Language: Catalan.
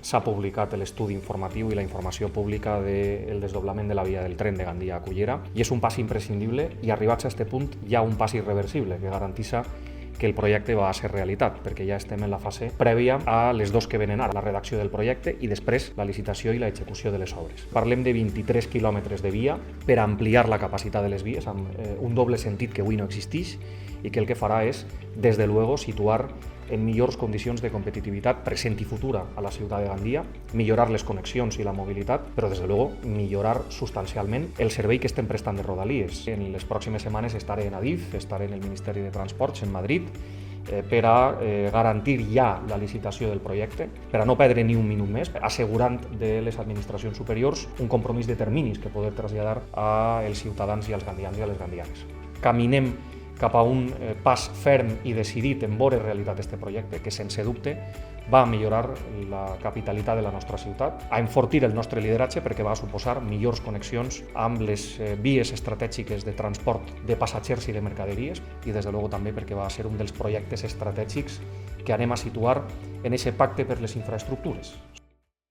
s'ha publicat l'estudi informatiu i la informació pública del desdoblament de la via del tren de Gandia a Cullera i és un pas imprescindible i arribats a aquest punt hi ha un pas irreversible que garantissa que el projecte va a ser realitat, perquè ja estem en la fase prèvia a les dos que venen ara, la redacció del projecte i després la licitació i l'execució de les obres. Parlem de 23 quilòmetres de via per ampliar la capacitat de les vies amb un doble sentit que avui no existeix i que el que farà és, des de luego, situar en millors condicions de competitivitat present i futura a la ciutat de Gandia, millorar les connexions i la mobilitat, però des de luego millorar substancialment el servei que estem prestant de Rodalies. En les pròximes setmanes estaré en Adif, estaré en el Ministeri de Transports en Madrid per a garantir ja la licitació del projecte, per a no perdre ni un minut més, assegurant de les administracions superiors un compromís de terminis que poder traslladar als ciutadans i als gandians i a les gandianes. Caminem cap a un pas ferm i decidit en veure realitat aquest projecte, que sense dubte va a millorar la capitalitat de la nostra ciutat, a enfortir el nostre lideratge perquè va a suposar millors connexions amb les vies estratègiques de transport de passatgers i de mercaderies i des de luego també perquè va a ser un dels projectes estratègics que anem a situar en aquest pacte per les infraestructures.